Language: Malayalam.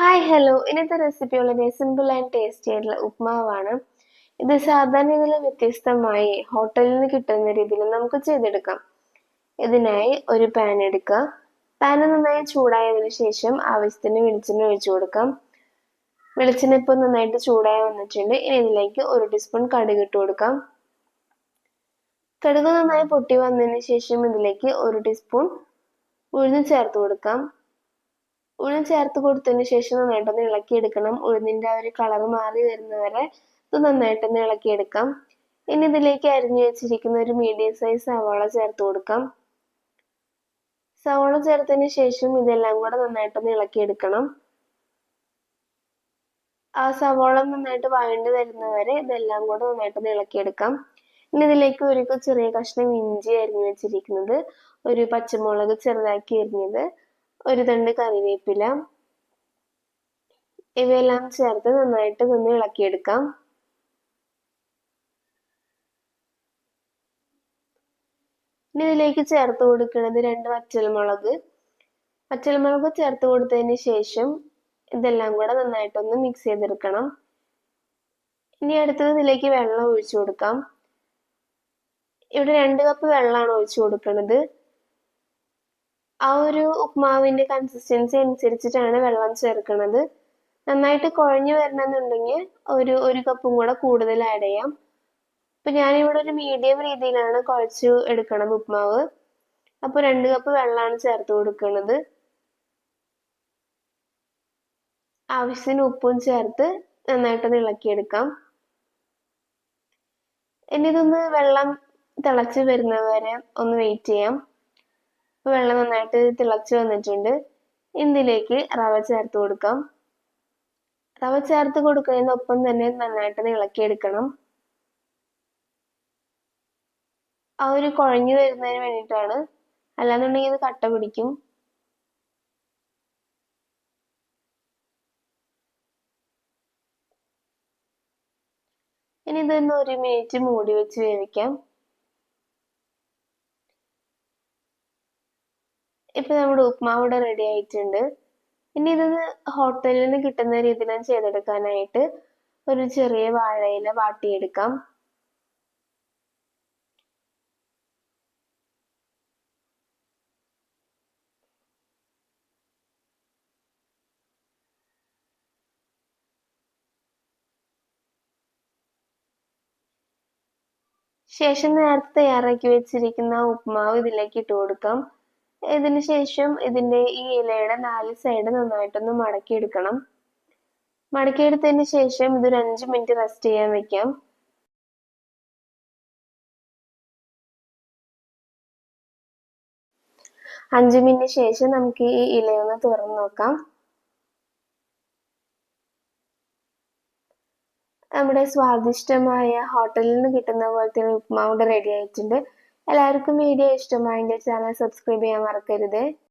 ഹായ് ഹലോ, ഇന്നത്തെ റെസിപ്പി വളരെ സിമ്പിൾ ആൻഡ് ടേസ്റ്റി ആയിട്ടുള്ള ഉപ്മാവാണ്. ഇത് സാധാരണ ഇതിൽ വ്യത്യസ്തമായി ഹോട്ടലിൽ നിന്ന് കിട്ടുന്ന രീതിയിൽ നമുക്ക് ചെയ്തെടുക്കാം. ഇതിനായി ഒരു പാൻ എടുക്കുക. പാൻ നന്നായി ചൂടായതിനു ശേഷം ആവശ്യത്തിന് വെളിച്ചെണ്ണ ഒഴിച്ചു കൊടുക്കാം. വെളിച്ചെണ്ണ ഇപ്പോൾ നന്നായിട്ട് ചൂടായി വന്നിട്ടുണ്ട്. ഇനി ഇതിലേക്ക് 1 ടീസ്പൂൺ കടുക് ഇട്ട് കൊടുക്കാം. കടുക് നന്നായി പൊട്ടി വന്നതിന് ശേഷം ഇതിലേക്ക് 1 ടീസ്പൂൺ ഉഴുന്ന് ചേർത്ത് കൊടുക്കാം. ഉഴുന്ന് ചേർത്ത് കൊടുത്തതിന് ശേഷം നന്നായിട്ടൊന്ന് ഇളക്കിയെടുക്കണം. ഉഴുന്നിൻ്റെ ആ ഒരു കളർ മാറി വരുന്നവരെ ഇത് നന്നായിട്ടൊന്ന് ഇളക്കിയെടുക്കാം. ഇനി ഇതിലേക്ക് അരിഞ്ഞു വെച്ചിരിക്കുന്ന ഒരു മീഡിയം സൈസ് സവാള ചേർത്ത് കൊടുക്കാം. സവാള ചേർത്തതിന് ശേഷം ഇതെല്ലാം കൂടെ നന്നായിട്ടൊന്ന് ഇളക്കിയെടുക്കണം. ആ സവാള നന്നായിട്ട് വഴണ്ട് വരുന്നവരെ ഇതെല്ലാം കൂടെ നന്നായിട്ടൊന്ന് ഇളക്കിയെടുക്കാം. ഇനി ഇതിലേക്ക് ഒരു ചെറിയ കഷ്ണം ഇഞ്ചി അരിഞ്ഞു വെച്ചിരിക്കുന്നത്, ഒരു പച്ചമുളക് ചെറുതാക്കി അരിഞ്ഞത്, ഒരു തണ്ട് കറിവേപ്പില, ഇവയെല്ലാം ചേർത്ത് നന്നായിട്ട് ഒന്ന് ഇളക്കിയെടുക്കാം. ഇനി ഇതിലേക്ക് ചേർത്ത് കൊടുക്കുന്നത് 2 വറ്റൽമുളക് ചേർത്ത് കൊടുത്തതിന് ശേഷം ഇതെല്ലാം കൂടെ നന്നായിട്ടൊന്ന് മിക്സ് ചെയ്തെടുക്കണം. ഇനി അടുത്തത് ഇതിലേക്ക് വെള്ളം ഒഴിച്ചു കൊടുക്കാം. ഇവിടെ 2 കപ്പ് വെള്ളമാണ് ഒഴിച്ചു കൊടുക്കുന്നത്. ആ ഒരു ഉപ്മാവിന്റെ കൺസിസ്റ്റൻസി അനുസരിച്ചിട്ടാണ് വെള്ളം ചേർക്കുന്നത്. നന്നായിട്ട് കുഴഞ്ഞു വരണമെന്നുണ്ടെങ്കിൽ ഒരു കപ്പും കൂടെ കൂടുതൽ ആഡ് ചെയ്യാം. അപ്പൊ ഞാനിവിടെ ഒരു മീഡിയം രീതിയിലാണ് കുഴച്ചു എടുക്കണത് ഉപ്മാവ്. അപ്പൊ 2 കപ്പ് വെള്ളമാണ് ചേർത്ത് കൊടുക്കുന്നത്. ആവശ്യത്തിന് ഉപ്പും ചേർത്ത് നന്നായിട്ടൊന്ന് ഇളക്കിയെടുക്കാം. ഇനി ഇതൊന്ന് വെള്ളം തിളച്ച് വരുന്നവരെ ഒന്ന് വെയിറ്റ് ചെയ്യാം. അപ്പൊ വെള്ളം നന്നായിട്ട് തിളച്ച് വന്നിട്ടുണ്ട്. ഇതിലേക്ക് റവ ചേർത്ത് കൊടുക്കാം. റവ ചേർത്ത് കൊടുക്കുന്നതിനൊപ്പം തന്നെ നന്നായിട്ടൊന്ന് ഇളക്കിയെടുക്കണം. ആ ഒരു കുഴഞ്ഞു വരുന്നതിന് വേണ്ടിയിട്ടാണ്, അല്ലാന്നുണ്ടെങ്കിൽ ഇത് കട്ട പിടിക്കും. ഇനി ഇതൊന്ന് 1 മിനിറ്റ് മൂടി വെച്ച് വേവിക്കാം. ഇപ്പൊ നമ്മുടെ ഉപ്മാവ് ഇവിടെ റെഡി ആയിട്ടുണ്ട്. ഇനി ഇതൊന്ന് ഹോട്ടലിൽ നിന്ന് കിട്ടുന്ന രീതിയിൽ ചെയ്തെടുക്കാനായിട്ട് ഒരു ചെറിയ വാഴയില വാട്ടിയെടുക്കാം. ശേഷം നേരത്തെ തയ്യാറാക്കി വെച്ചിരിക്കുന്ന ഉപ്മാവ് ഇതിലേക്ക് ഇട്ട് കൊടുക്കാം. ഇതിന് ശേഷം ഇതിന്റെ ഈ ഇലയുടെ 4 സൈഡ് നന്നായിട്ടൊന്ന് മടക്കിയെടുക്കണം. മടക്കിയെടുത്തതിന് ശേഷം ഇതൊരു 5 മിനിറ്റ് റെസ്റ്റ് ചെയ്യാൻ വെക്കാം. 5 മിനിറ്റ് ശേഷം നമുക്ക് ഈ ഇലയൊന്ന് തുറന്നു നോക്കാം. നമ്മുടെ സ്വാദിഷ്ടമായ ഹോട്ടലിൽ നിന്ന് കിട്ടുന്ന പോലത്തെ ഉപ്മാവ് റെഡി ആയിട്ടുണ്ട്. എല്ലാവർക്കും വീഡിയോ ഇഷ്ടമായെങ്കിൽ ചാനൽ സബ്സ്ക്രൈബ് ചെയ്യാൻ മറക്കരുത്.